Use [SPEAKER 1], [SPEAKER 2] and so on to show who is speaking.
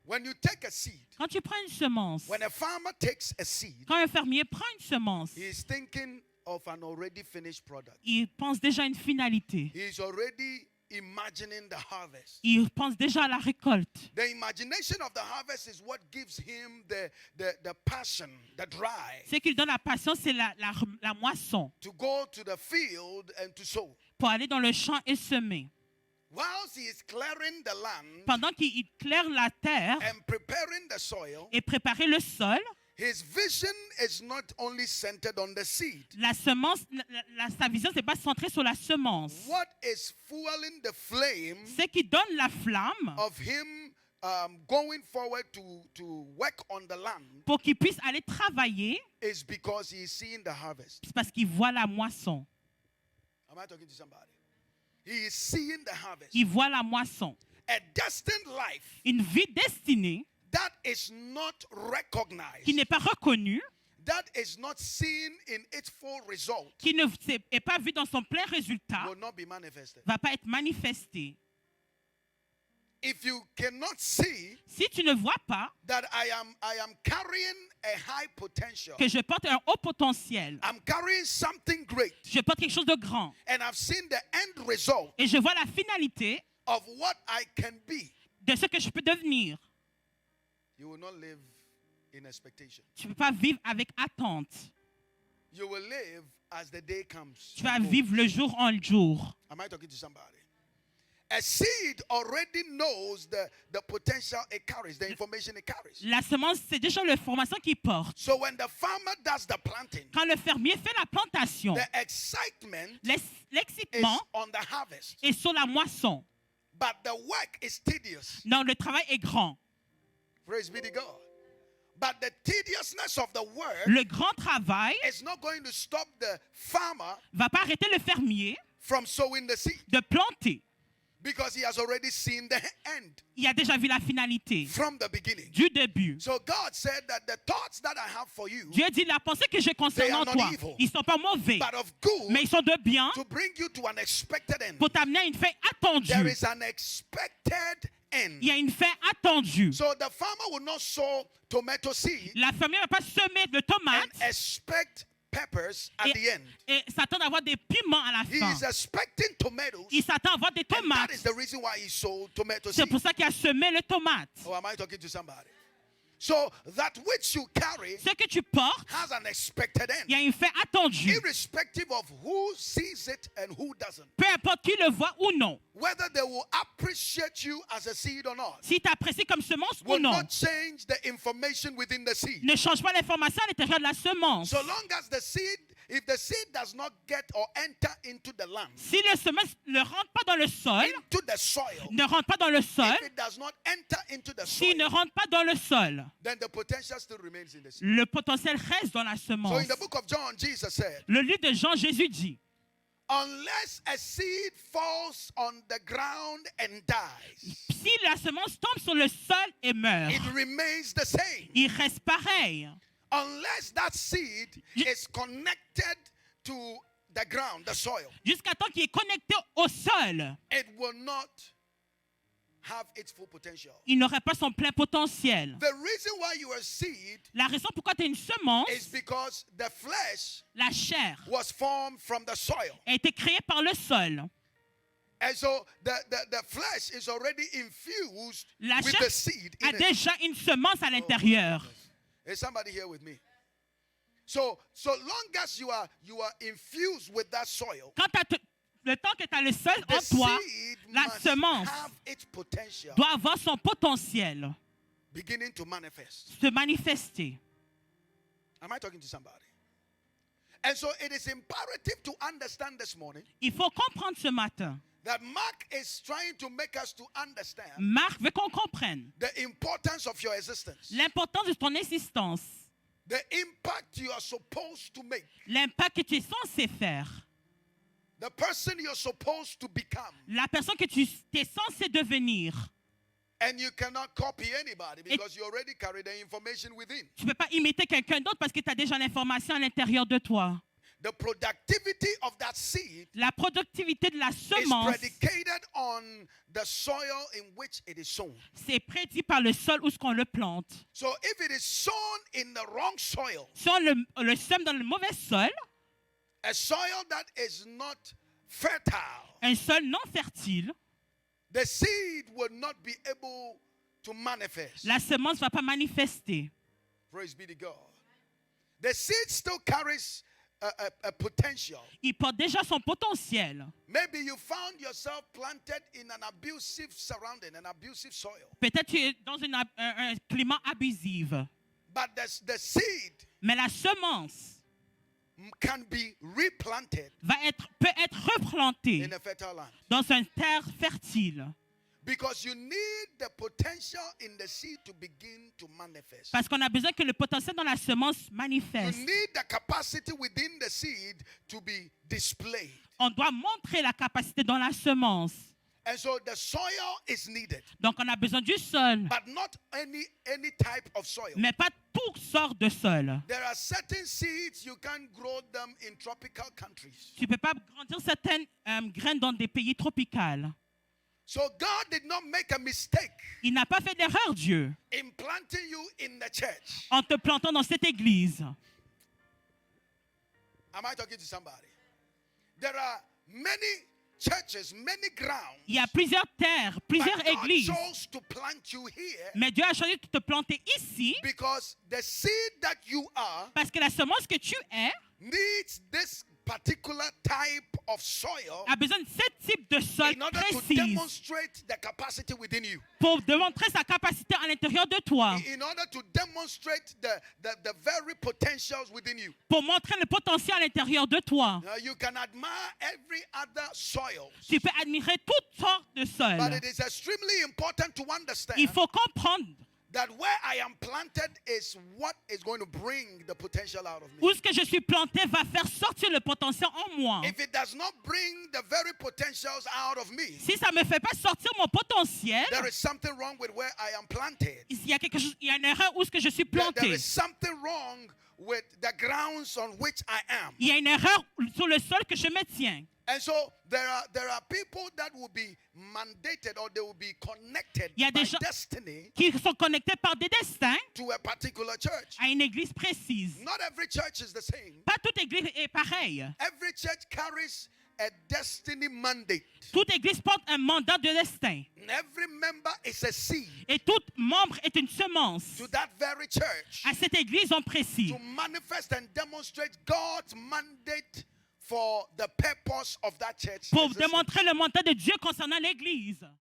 [SPEAKER 1] When you take a seed,
[SPEAKER 2] Quand tu prends une semence,
[SPEAKER 1] when a farmer takes a seed,
[SPEAKER 2] quand un fermier prend une semence,
[SPEAKER 1] he is thinking of an already finished product.
[SPEAKER 2] il pense déjà à une finalité.
[SPEAKER 1] He is already imagining the harvest.
[SPEAKER 2] Il pense déjà à la récolte.
[SPEAKER 1] The imagination of the harvest is what gives him the passion, the drive
[SPEAKER 2] Ce qui lui donne la passion, c'est la moisson
[SPEAKER 1] to go to the field and to sow.
[SPEAKER 2] pour aller dans le champ et semer.
[SPEAKER 1] Whilst he is clearing the land
[SPEAKER 2] Pendant qu'il claire la terre
[SPEAKER 1] and preparing the soil,
[SPEAKER 2] et préparer le sol,
[SPEAKER 1] his vision is not only centered on the seed.
[SPEAKER 2] la semence, sa vision, c'est pas centré sur la semence.
[SPEAKER 1] What is fueling the flame
[SPEAKER 2] Ce qui donne la flamme
[SPEAKER 1] of him going forward to work on the land
[SPEAKER 2] pour qu'il puisse aller travailler,
[SPEAKER 1] is because he is seeing the harvest.
[SPEAKER 2] c'est parce qu'il voit la moisson.
[SPEAKER 1] Am I talking to somebody? He is seeing the harvest.
[SPEAKER 2] Il voit la moisson.
[SPEAKER 1] A destined life
[SPEAKER 2] Une vie destinée
[SPEAKER 1] that is not recognized,
[SPEAKER 2] qui n'est pas reconnue,
[SPEAKER 1] that is not seen in its full result,
[SPEAKER 2] qui n'est pas vue dans son plein résultat,
[SPEAKER 1] will not be manifested.
[SPEAKER 2] va pas être manifestée.
[SPEAKER 1] If you cannot see
[SPEAKER 2] Si tu ne vois pas
[SPEAKER 1] that I am carrying a high potential,
[SPEAKER 2] que je porte un haut potentiel,
[SPEAKER 1] I'm carrying something great,
[SPEAKER 2] je porte quelque chose de grand,
[SPEAKER 1] and I've seen the end result
[SPEAKER 2] et je vois la finalité
[SPEAKER 1] of what I can be,
[SPEAKER 2] de ce que je peux devenir,
[SPEAKER 1] you will not live in expectation.
[SPEAKER 2] tu ne peux pas vivre avec attente.
[SPEAKER 1] You will live as the day comes.
[SPEAKER 2] Tu vas vivre le jour en jour.
[SPEAKER 1] Am I talking to somebody? A seed already knows the potential it carries, the information it carries.
[SPEAKER 2] La semence, c'est déjà l'information qu'il porte.
[SPEAKER 1] So when the farmer does the planting,
[SPEAKER 2] Quand le fermier fait la plantation,
[SPEAKER 1] the excitement is
[SPEAKER 2] l'excitement
[SPEAKER 1] on the harvest.
[SPEAKER 2] est sur la moisson.
[SPEAKER 1] But the work is tedious.
[SPEAKER 2] Non, le travail est grand.
[SPEAKER 1] Praise be to God. But the tediousness of the work
[SPEAKER 2] Le grand travail
[SPEAKER 1] is not going to stop the farmer
[SPEAKER 2] va pas arrêter le fermier
[SPEAKER 1] from sowing the seed,
[SPEAKER 2] de planter.
[SPEAKER 1] because he has already seen the end
[SPEAKER 2] Il a déjà vu la finalité
[SPEAKER 1] from the beginning.
[SPEAKER 2] du début.
[SPEAKER 1] So God said that the thoughts that I have for you,
[SPEAKER 2] Dieu dit, la pensée que j'ai concernant
[SPEAKER 1] They are
[SPEAKER 2] toi,
[SPEAKER 1] not evil,
[SPEAKER 2] ils ne sont pas mauvais,
[SPEAKER 1] but of good,
[SPEAKER 2] mais ils sont de bien
[SPEAKER 1] to bring you to an expected end.
[SPEAKER 2] pour t'amener à une fin
[SPEAKER 1] There
[SPEAKER 2] attendue.
[SPEAKER 1] is an expected end.
[SPEAKER 2] Il y a une fin attendue.
[SPEAKER 1] So the farmer will not sow tomato seed
[SPEAKER 2] La famille ne va pas semer de
[SPEAKER 1] and
[SPEAKER 2] tomates
[SPEAKER 1] expect peppers at the end.
[SPEAKER 2] et s'attend à avoir des piments à la
[SPEAKER 1] He
[SPEAKER 2] fin.
[SPEAKER 1] is expecting tomatoes,
[SPEAKER 2] Il s'attend à avoir des
[SPEAKER 1] and that
[SPEAKER 2] tomates.
[SPEAKER 1] is the reason why he sowed tomato
[SPEAKER 2] C'est
[SPEAKER 1] seed.
[SPEAKER 2] pour ça qu'il a semé les tomates.
[SPEAKER 1] Oh, am I talking to somebody? So that which you carry
[SPEAKER 2] Ce que tu portes,
[SPEAKER 1] has an expected end,
[SPEAKER 2] il y a une fin attendue.
[SPEAKER 1] irrespective of who sees it and who doesn't.
[SPEAKER 2] Peu importe qui le voit ou non.
[SPEAKER 1] Whether they will appreciate you as a seed or not
[SPEAKER 2] Si tu apprécies comme semence ou
[SPEAKER 1] will
[SPEAKER 2] non,
[SPEAKER 1] not change the information within the seed.
[SPEAKER 2] ne change pas l'information à l'intérieur de la semence.
[SPEAKER 1] So long as the seed, if the seed does not get or enter into the land,
[SPEAKER 2] Si le semence ne rentre pas dans le sol,
[SPEAKER 1] into the soil,
[SPEAKER 2] ne rentre pas dans le sol,
[SPEAKER 1] if it does not enter into the
[SPEAKER 2] s'il ne
[SPEAKER 1] soil,
[SPEAKER 2] rentre pas dans le sol,
[SPEAKER 1] then the potential still remains in the seed.
[SPEAKER 2] le potentiel reste dans la
[SPEAKER 1] So
[SPEAKER 2] semence.
[SPEAKER 1] in the book of John, Jesus said,
[SPEAKER 2] Le livre de Jean, Jésus dit,
[SPEAKER 1] unless a seed falls on the ground and dies,
[SPEAKER 2] si la semence tombe sur le sol et meurt,
[SPEAKER 1] it remains the same.
[SPEAKER 2] il reste pareil.
[SPEAKER 1] Unless that seed is connected to the ground, the soil,
[SPEAKER 2] Jusqu'à temps qu'il est connecté au sol,
[SPEAKER 1] it will not have its full potential.
[SPEAKER 2] il n'aurait pas son plein potentiel.
[SPEAKER 1] The reason why you are a seed
[SPEAKER 2] La raison pourquoi tu es une semence,
[SPEAKER 1] is because the flesh
[SPEAKER 2] la chair,
[SPEAKER 1] was formed from the soil.
[SPEAKER 2] a été créée par le sol.
[SPEAKER 1] And so the flesh is already infused
[SPEAKER 2] La
[SPEAKER 1] with
[SPEAKER 2] chair
[SPEAKER 1] the seed
[SPEAKER 2] a
[SPEAKER 1] in it.
[SPEAKER 2] déjà une semence à l'intérieur.
[SPEAKER 1] Is somebody here with me? So long as you are infused with that soil,
[SPEAKER 2] Quand le temps que tu as le sol
[SPEAKER 1] the
[SPEAKER 2] en toi,
[SPEAKER 1] seed
[SPEAKER 2] la
[SPEAKER 1] must
[SPEAKER 2] semence
[SPEAKER 1] have its potential
[SPEAKER 2] doit avoir son potentiel,
[SPEAKER 1] beginning to manifest.
[SPEAKER 2] se manifester.
[SPEAKER 1] Am I talking to somebody? And so it is imperative to understand this morning
[SPEAKER 2] Il faut comprendre ce matin.
[SPEAKER 1] that Mark is trying to make us to understand
[SPEAKER 2] Marc veut qu'on comprenne
[SPEAKER 1] the importance of your existence,
[SPEAKER 2] l'importance de ton existence,
[SPEAKER 1] the impact you are supposed to make,
[SPEAKER 2] l'impact que tu es censé faire,
[SPEAKER 1] the person you're supposed to become.
[SPEAKER 2] la personne que tu es censé devenir.
[SPEAKER 1] And you cannot copy anybody because you already carry the information within.
[SPEAKER 2] Tu ne peux pas imiter quelqu'un d'autre parce que tu as déjà l'information à l'intérieur de toi.
[SPEAKER 1] the productivity of that seed
[SPEAKER 2] la productivité de la
[SPEAKER 1] is
[SPEAKER 2] semence,
[SPEAKER 1] predicated on the soil in which it is sown.
[SPEAKER 2] c'est prédit par le sol où ce qu'on le plante.
[SPEAKER 1] So if it is sown in the wrong soil,
[SPEAKER 2] Si on le sème dans le mauvais sol,
[SPEAKER 1] a soil that is not fertile,
[SPEAKER 2] un sol non fertile,
[SPEAKER 1] the seed will not be able to manifest.
[SPEAKER 2] la semence ne va pas manifester.
[SPEAKER 1] Praise be to God. The seed still carries a potential.
[SPEAKER 2] Il porte déjà son potentiel.
[SPEAKER 1] Maybe you found yourself planted in an abusive surrounding, an abusive soil.
[SPEAKER 2] Peut-être tu es dans un climat abusif.
[SPEAKER 1] But the seed
[SPEAKER 2] Mais la semence
[SPEAKER 1] can be replanted
[SPEAKER 2] peut être replantée
[SPEAKER 1] in a fertile land.
[SPEAKER 2] dans une terre fertile.
[SPEAKER 1] Because you need the potential in the seed to begin to manifest.
[SPEAKER 2] Parce qu'on a besoin que le potentiel dans la semence
[SPEAKER 1] You
[SPEAKER 2] manifeste.
[SPEAKER 1] need the capacity within the seed to be displayed.
[SPEAKER 2] On doit montrer la capacité dans la semence.
[SPEAKER 1] And so the soil is needed,
[SPEAKER 2] Donc on a besoin du sol,
[SPEAKER 1] but not any type of soil.
[SPEAKER 2] mais pas toutes sortes de sol.
[SPEAKER 1] There are certain seeds you can't grow them in tropical countries.
[SPEAKER 2] Tu ne peux pas grandir certaines graines dans des pays tropicaux.
[SPEAKER 1] So God did not make a mistake
[SPEAKER 2] Il n'a pas fait d'erreur, Dieu,
[SPEAKER 1] in planting you in the church.
[SPEAKER 2] en te plantant dans cette église.
[SPEAKER 1] Am I talking to somebody? There are many churches, many grounds.
[SPEAKER 2] Il y a plusieurs terres, plusieurs
[SPEAKER 1] But God
[SPEAKER 2] églises.
[SPEAKER 1] chose to plant you here
[SPEAKER 2] Mais Dieu a choisi de te planter ici
[SPEAKER 1] because the seed that you are
[SPEAKER 2] parce que la semence que tu es
[SPEAKER 1] needs this particular type of soil
[SPEAKER 2] a besoin de ce type de sol
[SPEAKER 1] in order to
[SPEAKER 2] précis
[SPEAKER 1] demonstrate the capacity within you.
[SPEAKER 2] pour démontrer sa capacité à l'intérieur de toi,
[SPEAKER 1] In order to demonstrate the very potentials within you.
[SPEAKER 2] pour montrer le potentiel à l'intérieur de toi.
[SPEAKER 1] Now you can admire every other soil,
[SPEAKER 2] Tu peux admirer toutes sortes de
[SPEAKER 1] but
[SPEAKER 2] sols.
[SPEAKER 1] it is extremely important to understand
[SPEAKER 2] Il faut comprendre
[SPEAKER 1] that where I am planted is what is going to bring the potential out of me.
[SPEAKER 2] où ce que je suis planté va faire sortir le potentiel en moi.
[SPEAKER 1] If it does not bring the very potentials out of me,
[SPEAKER 2] Si ça ne me fait pas sortir mon potentiel,
[SPEAKER 1] there is something wrong with where I am planted.
[SPEAKER 2] il y a quelque chose, il y a une erreur où ce que je suis
[SPEAKER 1] There
[SPEAKER 2] planté.
[SPEAKER 1] is something wrong with the grounds on which I am.
[SPEAKER 2] Il y a une erreur sur le sol que je me tiens.
[SPEAKER 1] And so there are people that will be mandated or they will be connected
[SPEAKER 2] Il y a
[SPEAKER 1] by
[SPEAKER 2] des gens
[SPEAKER 1] destiny
[SPEAKER 2] qui sont connectés par des destins
[SPEAKER 1] to a particular church.
[SPEAKER 2] à une église précise.
[SPEAKER 1] Not every church is the same.
[SPEAKER 2] Pas toute église est pareille.
[SPEAKER 1] Every church carries a destiny mandate.
[SPEAKER 2] Toute église porte un mandat de destin.
[SPEAKER 1] And every member is a seed
[SPEAKER 2] Et tout membre est une semence
[SPEAKER 1] to that very church
[SPEAKER 2] à cette église en précis
[SPEAKER 1] to manifest and demonstrate God's mandate for the purpose of that church.
[SPEAKER 2] pour démontrer le mandat de Dieu concernant l'église.